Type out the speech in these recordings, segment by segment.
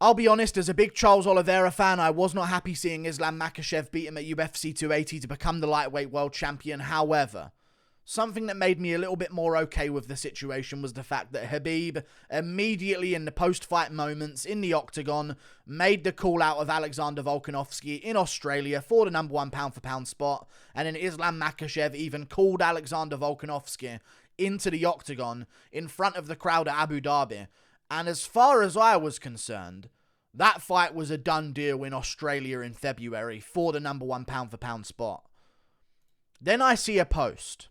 I'll be honest, as a big Charles Oliveira fan, I was not happy seeing Islam Makhachev beat him at UFC 280 to become the lightweight world champion. However, something that made me a little bit more okay with the situation was the fact that Khabib, immediately in the post-fight moments in the octagon, made the call out of Alexander Volkanovski in Australia for the number one pound-for-pound spot, and then Islam Makhachev even called Alexander Volkanovski into the octagon in front of the crowd at Abu Dhabi. And as far as I was concerned, that fight was a done deal in Australia in February for the number one pound-for-pound spot. Then I see a post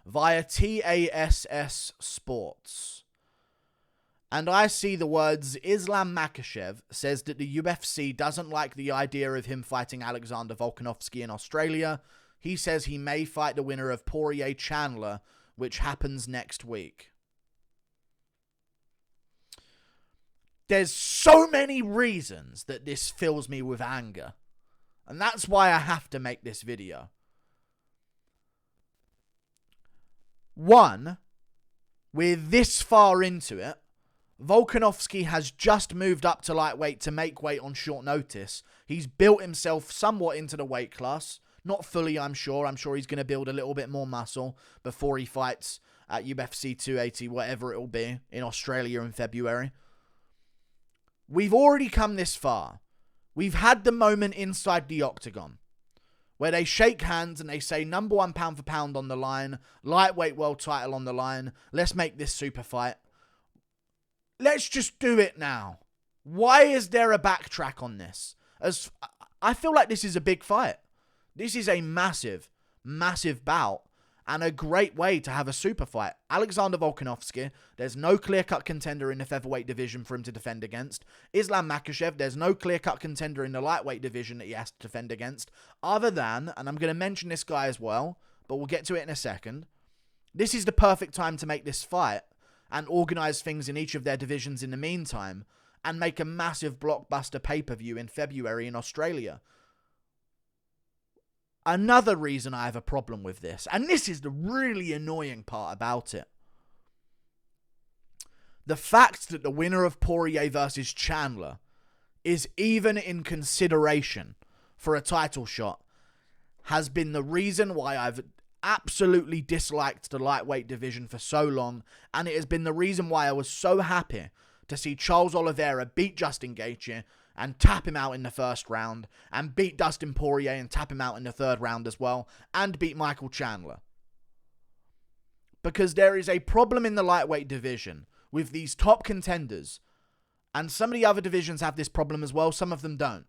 via TASS Sports, and I see the words, Islam Makhachev says that the UFC doesn't like the idea of him fighting Alexander Volkanovski in Australia. He says he may fight the winner of Poirier Chandler, which happens next week. There's so many reasons that this fills me with anger, and that's why I have to make this video. One, we're this far into it. Volkanovski has just moved up to lightweight to make weight on short notice. He's built himself somewhat into the weight class. Not fully, I'm sure. I'm sure he's going to build a little bit more muscle before he fights at UFC 280, whatever it will be, in Australia in February. We've already come this far. We've had the moment inside the octagon where they shake hands and they say number one pound for pound on the line, lightweight world title on the line. Let's make this super fight. Let's just do it now. Why is there a backtrack on this? As I feel like this is a big fight. This is a massive, massive bout and a great way to have a super fight. Alexander Volkanovski, there's no clear-cut contender in the featherweight division for him to defend against. Islam Makhachev, there's no clear-cut contender in the lightweight division that he has to defend against. Other than, and I'm going to mention this guy as well, but we'll get to it in a second, this is the perfect time to make this fight and organize things in each of their divisions in the meantime and make a massive blockbuster pay-per-view in February in Australia. Another reason I have a problem with this, and this is the really annoying part about it, the fact that the winner of Poirier versus Chandler is even in consideration for a title shot has been the reason why I've absolutely disliked the lightweight division for so long, and it has been the reason why I was so happy to see Charles Oliveira beat Justin Gaethje and tap him out in the first round, and beat Dustin Poirier and tap him out in the third round as well, and beat Michael Chandler. Because there is a problem in the lightweight division with these top contenders, and some of the other divisions have this problem as well, some of them don't.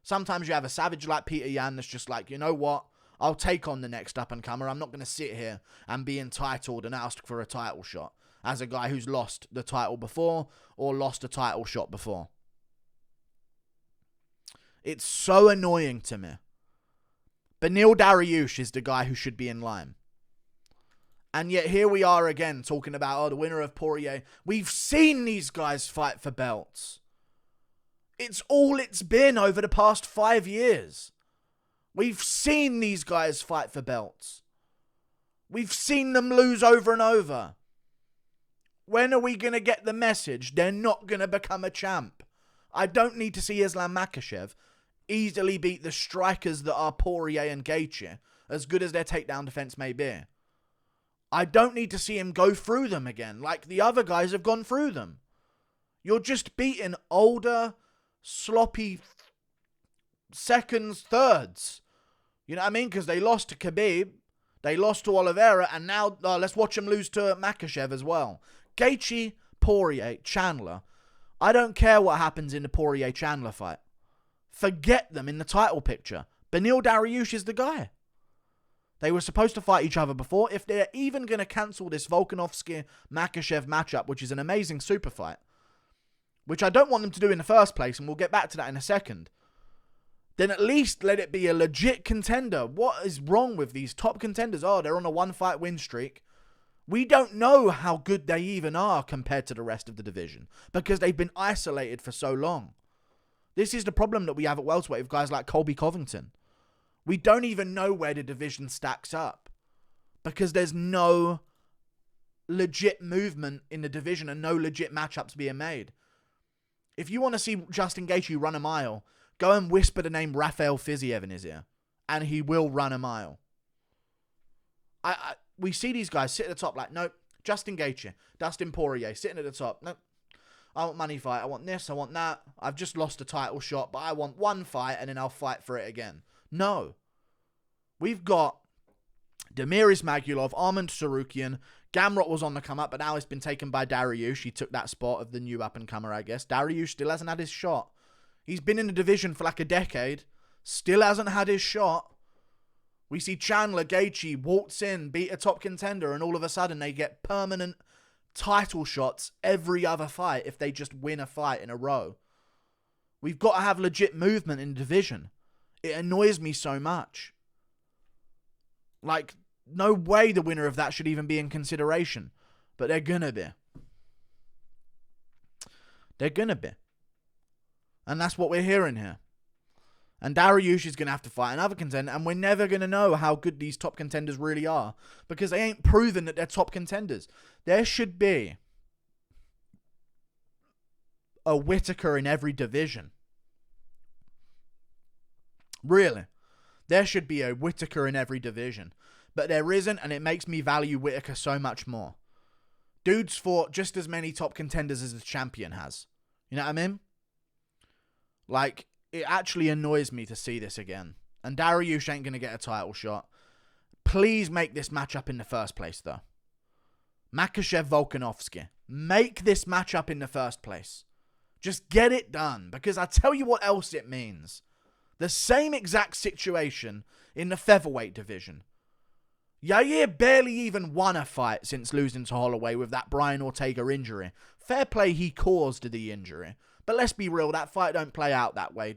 Sometimes you have a savage like Peter Yan that's just like, you know what, I'll take on the next up-and-comer, I'm not going to sit here and be entitled and ask for a title shot, as a guy who's lost the title before, or lost a title shot before. It's so annoying to me. Beneil Dariush is the guy who should be in line. And yet here we are again talking about, the winner of Poirier. We've seen these guys fight for belts. It's all it's been over the past 5 years. We've seen these guys fight for belts. We've seen them lose over and over. When are we going to get the message they're not going to become a champ? I don't need to see Islam Makhachev easily beat the strikers that are Poirier and Gaethje, as good as their takedown defense may be. I don't need to see him go through them again, like the other guys have gone through them. You're just beating older, sloppy seconds, thirds. You know what I mean? Because they lost to Khabib, they lost to Oliveira, and now let's watch them lose to Makhachev as well. Gaethje, Poirier, Chandler. I don't care what happens in the Poirier-Chandler fight. Forget them in the title picture. Beneil Dariush is the guy. They were supposed to fight each other before. If they're even going to cancel this Volkanovski-Makhachev matchup, which is an amazing super fight, which I don't want them to do in the first place, and we'll get back to that in a second, then at least let it be a legit contender. What is wrong with these top contenders? They're on a one-fight win streak. We don't know how good they even are compared to the rest of the division because they've been isolated for so long. This is the problem that we have at welterweight with guys like Colby Covington. We don't even know where the division stacks up because there's no legit movement in the division and no legit matchups being made. If you want to see Justin Gaethje run a mile, go and whisper the name Rafael Fiziev in his ear, and he will run a mile. We see these guys sit at the top like, nope, Justin Gaethje, Dustin Poirier, sitting at the top. Nope, I want money fight. I want this. I want that. I've just lost a title shot, but I want one fight, and then I'll fight for it again. No. We've got Damir Ismagulov, Armand Sarukian. Gamrot was on the come up, but now it's been taken by Dariush. He took that spot of the new up-and-comer, I guess. Dariush still hasn't had his shot. He's been in the division for like a decade. Still hasn't had his shot. We see Chandler, Gaethje waltz in, beat a top contender, and all of a sudden they get permanent title shots every other fight if they just win a fight in a row. We've got to have legit movement in the division. It annoys me so much. Like, no way the winner of that should even be in consideration. But they're gonna be. They're gonna be. And that's what we're hearing here. And Dariush is going to have to fight another contender, and we're never going to know how good these top contenders really are because they ain't proven that they're top contenders. There should be a Whittaker in every division. Really. There should be a Whittaker in every division. But there isn't, and it makes me value Whittaker so much more. Dude's fought just as many top contenders as the champion has. You know what I mean? Like, it actually annoys me to see this again. And Dariush ain't going to get a title shot. Please make this matchup in the first place, though. Makashev, Volkanovski. Make this matchup in the first place. Just get it done. Because I tell you what else it means. The same exact situation in the featherweight division. Yair barely even won a fight since losing to Holloway with that Brian Ortega injury. Fair play, he caused the injury. But let's be real, that fight don't play out that way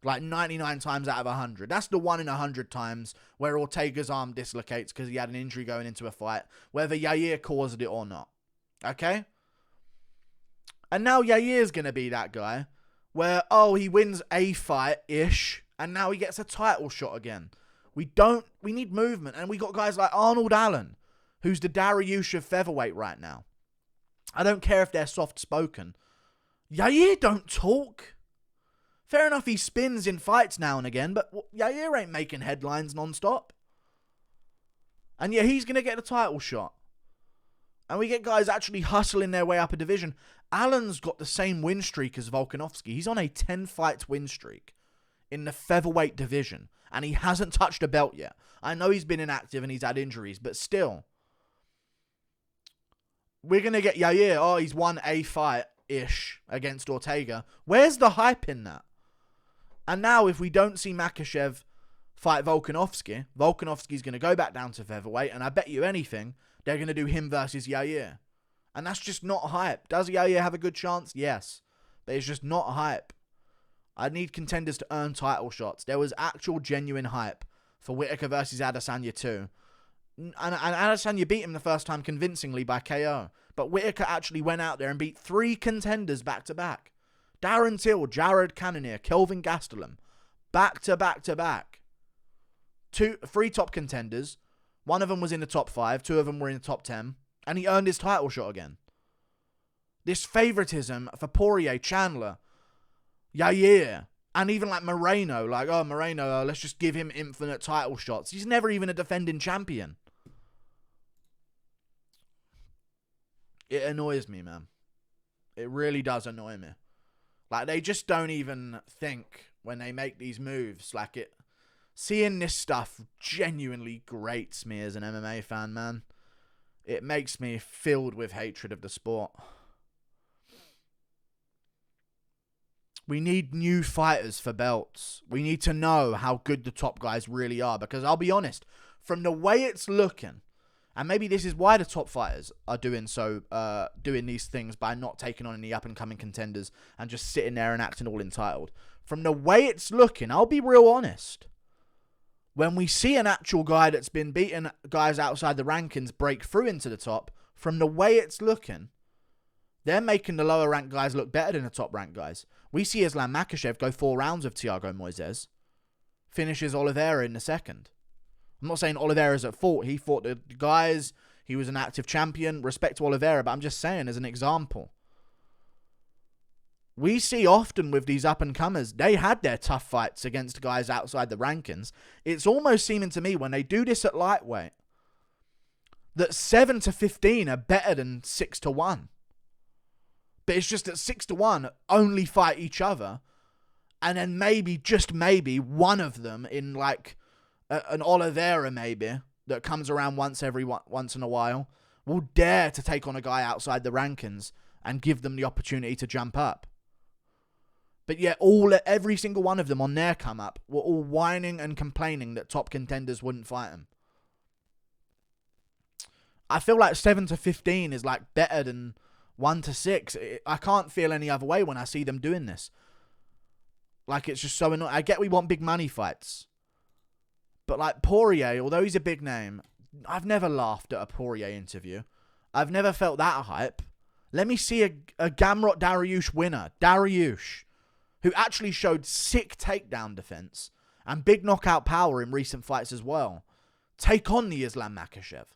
99 times out of 100. That's the 1 in 100 times where Ortega's arm dislocates because he had an injury going into a fight, whether Yair caused it or not. Okay? And now Yair's going to be that guy where, he wins a fight-ish, and now he gets a title shot again. We need movement, and we got guys like Arnold Allen, who's the Dariush of featherweight right now. I don't care if they're soft-spoken. Yair don't talk. Fair enough, he spins in fights now and again, but Yair ain't making headlines non-stop. And yeah, he's going to get a title shot. And we get guys actually hustling their way up a division. Allen's got the same win streak as Volkanovski. He's on a 10-fight win streak in the featherweight division. And he hasn't touched a belt yet. I know he's been inactive and he's had injuries, but still. We're going to get Yair. He's won a fight-ish against Ortega. Where's the hype in that? And now if we don't see Makhachev fight Volkanovski, Volkanovski's going to go back down to featherweight, and I bet you anything, they're going to do him versus Yair. And that's just not hype. Does Yair have a good chance? Yes. But it's just not hype. I need contenders to earn title shots. There was actual genuine hype for Whittaker versus Adesanya too. And Adesanya beat him the first time convincingly by KO. But Whittaker actually went out there and beat 3 contenders back to back. Darren Till, Jared Cannonier, Kelvin Gastelum. Back to back to back. 3 top contenders. One of them was in the top 5. 2 of them were in the top 10. And he earned his title shot again. This favoritism for Poirier, Chandler, Yair, and even like Moreno. Like, Moreno, let's just give him infinite title shots. He's never even a defending champion. It annoys me, man. It really does annoy me. Like, they just don't even think when they make these moves. Like, seeing this stuff genuinely grates me as an MMA fan, man. It makes me filled with hatred of the sport. We need new fighters for belts. We need to know how good the top guys really are. Because I'll be honest, from the way it's looking, and maybe this is why the top fighters are doing these things by not taking on any up-and-coming contenders and just sitting there and acting all entitled. From the way it's looking, I'll be real honest. When we see an actual guy that's been beating guys outside the rankings break through into the top, from the way it's looking, they're making the lower ranked guys look better than the top ranked guys. We see Islam Makhachev go 4 rounds of Thiago Moises. Finishes Oliveira in the second. I'm not saying Oliveira's at fault. He fought the guys. He was an active champion. Respect to Oliveira, but I'm just saying as an example. We see often with these up-and-comers, they had their tough fights against guys outside the rankings. It's almost seeming to me when they do this at lightweight that 7-15 are better than 6-1. But it's just that 6-1 only fight each other, and then maybe, just maybe, one of them in like an Oliveira maybe that comes around once in a while will dare to take on a guy outside the rankings and give them the opportunity to jump up. But yet every single one of them on their come up were all whining and complaining that top contenders wouldn't fight them. I feel like 7-15 is like better than 1-6. I can't feel any other way when I see them doing this. Like, it's just so annoying. I get we want big money fights. But like Poirier, although he's a big name, I've never laughed at a Poirier interview. I've never felt that hype. Let me see a Gamrot Dariush winner. Dariush, who actually showed sick takedown defense and big knockout power in recent fights as well, take on the Islam Makhachev.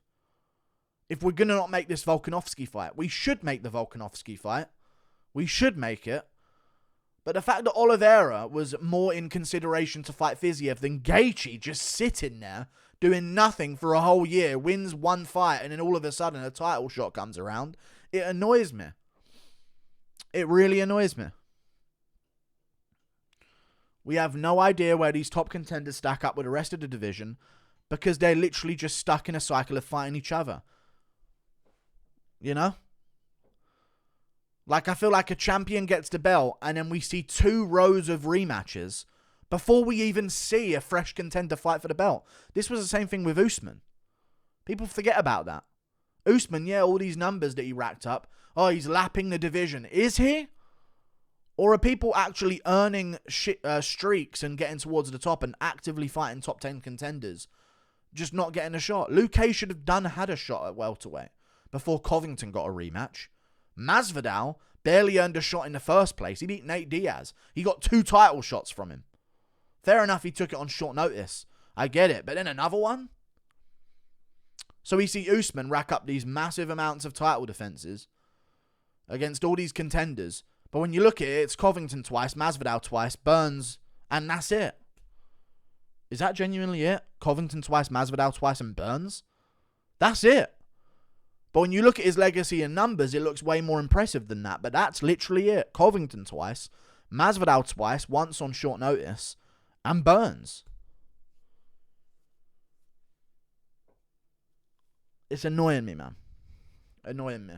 If we're going to not make this Volkanovski fight, we should make the Volkanovski fight. We should make it. But the fact that Oliveira was more in consideration to fight Fiziev than Gaethje, just sitting there, doing nothing for a whole year, wins one fight, and then all of a sudden a title shot comes around, it annoys me. It really annoys me. We have no idea where these top contenders stack up with the rest of the division because they're literally just stuck in a cycle of fighting each other. You know? Like, I feel like a champion gets the belt and then we see 2 rows of rematches before we even see a fresh contender fight for the belt. This was the same thing with Usman. People forget about that. Usman, yeah, all these numbers that he racked up. Oh, he's lapping the division. Is he? Or are people actually earning streaks and getting towards the top and actively fighting top 10 contenders, just not getting a shot? Luke Hay should have had a shot at welterweight before Covington got a rematch. Masvidal barely earned a shot in the first place. He beat Nate Diaz. He got 2 title shots from him. Fair enough, he took it on short notice. I get it. But then another one? So we see Usman rack up these massive amounts of title defenses against all these contenders. But when you look at it, it's Covington twice, Masvidal twice, Burns, and that's it. Is that genuinely it? Covington twice, Masvidal twice, and Burns? That's it. But when you look at his legacy and numbers, it looks way more impressive than that. But that's literally it. Covington twice, Masvidal twice, once on short notice, and Burns. It's annoying me, man. Annoying me.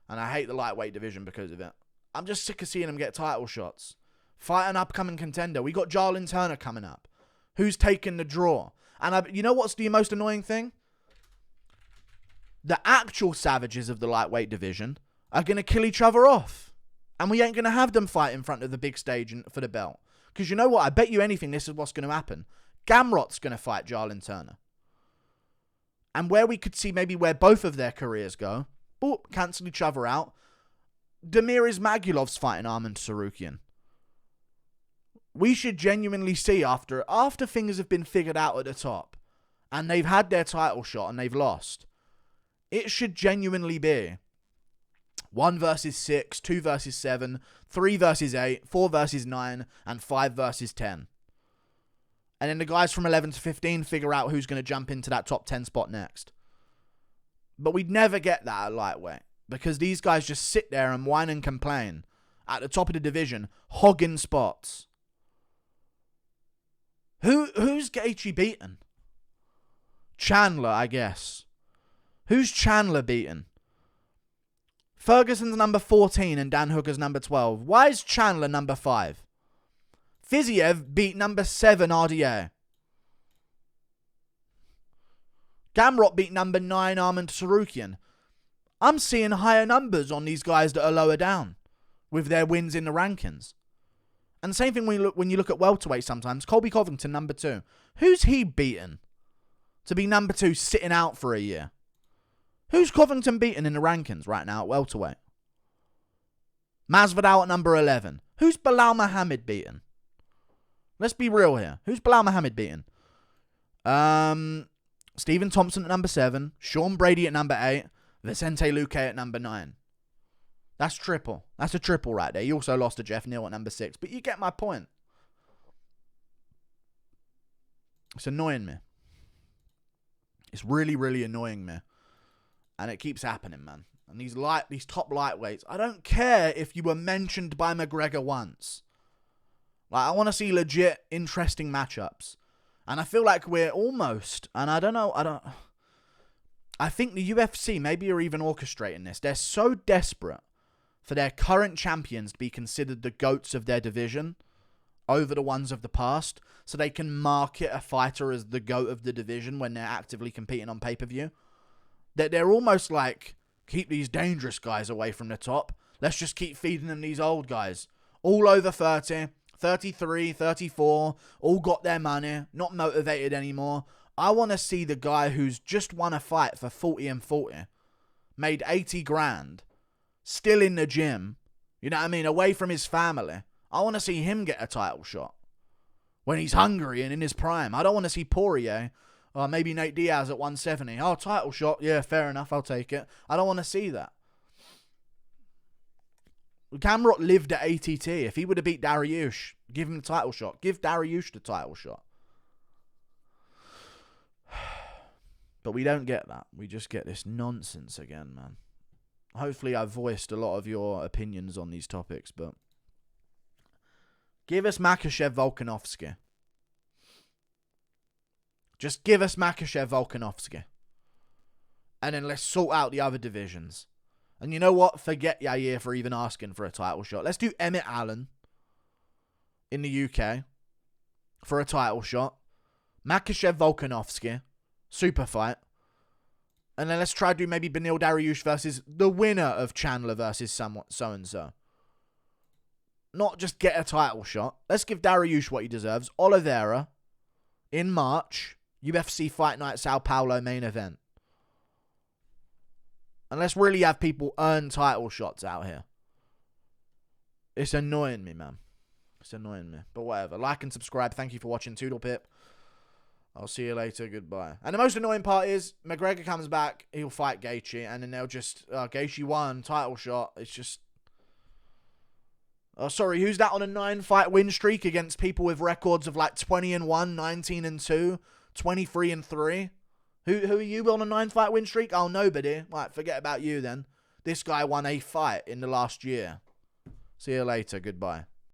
And I hate the lightweight division because of it. I'm just sick of seeing him get title shots. Fight an upcoming contender. We got Jarlin Turner coming up. Who's taking the draw? And you know what's the most annoying thing? The actual savages of the lightweight division are going to kill each other off. And we ain't going to have them fight in front of the big stage for the belt. Because you know what? I bet you anything this is what's going to happen. Gamrot's going to fight Jarlin Turner. And where we could see maybe where both of their careers go, cancel each other out. Damir Ismagilov's fighting Arman Tsarukyan. We should genuinely see after things have been figured out at the top and they've had their title shot and they've lost, it should genuinely be 1 versus 6, 2 versus 7, 3 versus 8, 4 versus 9, and 5 versus 10. And then the guys from 11 to 15 figure out who's going to jump into that top 10 spot next. But we'd never get that at lightweight because these guys just sit there and whine and complain at the top of the division, hogging spots. Who's Gaethje beaten? Chandler, I guess. Who's Chandler beaten? Ferguson's number 14 and Dan Hooker's number 12. Why is Chandler number 5? Fiziev beat number 7 RDA. Gamrot beat number 9 Arman Tsarukyan. I'm seeing higher numbers on these guys that are lower down with their wins in the rankings. And the same thing when you look at welterweight sometimes. Colby Covington, number 2. Who's he beaten to be number 2 sitting out for a year? Who's Covington beaten in the rankings right now at welterweight? Masvidal at number 11. Who's Bilal Muhammad beaten? Let's be real here. Who's Bilal Muhammad beaten? Stephen Thompson at number 7. Sean Brady at number 8. Vicente Luque at number 9. That's triple. That's a triple right there. He also lost to Jeff Neal at number 6. But you get my point. It's annoying me. It's really, really annoying me. And it keeps happening, man. And these top lightweights, I don't care if you were mentioned by McGregor once. Like, I want to see legit, interesting matchups. And I feel like we're almost, and I don't know, I think the UFC maybe are even orchestrating this. They're so desperate for their current champions to be considered the GOATs of their division over the ones of the past, so they can market a fighter as the GOAT of the division when they're actively competing on pay-per-view. That they're almost like, keep these dangerous guys away from the top. Let's just keep feeding them these old guys. All over 30, 33, 34, all got their money, not motivated anymore. I want to see the guy who's just won a fight for 40 and 40, made 80 grand, still in the gym, you know what I mean, away from his family. I want to see him get a title shot when he's hungry and in his prime. I don't want to see Poirier or maybe Nate Diaz at 170. Oh, title shot. Yeah, fair enough. I'll take it. I don't want to see that. Gamrot lived at ATT. If he would have beat Dariush, give him the title shot. Give Dariush the title shot. But we don't get that. We just get this nonsense again, man. Hopefully I've voiced a lot of your opinions on these topics, but give us Makhachev Volkanovski. Just give us Makhachev Volkanovski. And then let's sort out the other divisions. And you know what? Forget Yair for even asking for a title shot. Let's do Emmett Allen in the UK for a title shot. Makhachev Volkanovski. Super fight. And then let's try to do maybe Beneil Dariush versus the winner of Chandler versus so-and-so. Not just get a title shot. Let's give Dariush what he deserves. Oliveira in March. UFC Fight Night Sao Paulo main event. And let's really have people earn title shots out here. It's annoying me, man. It's annoying me. But whatever. Like and subscribe. Thank you for watching. Toodle Pip. I'll see you later. Goodbye. And the most annoying part is McGregor comes back. He'll fight Gaethje. And then they'll just... Gaethje won. Title shot. It's just... Oh, sorry. Who's that on a 9-fight win streak against people with records of like 20-1, 19-2, 23-3? Who are you on a 9-fight win streak? Oh, nobody. Right, forget about you then. This guy won a fight in the last year. See you later. Goodbye.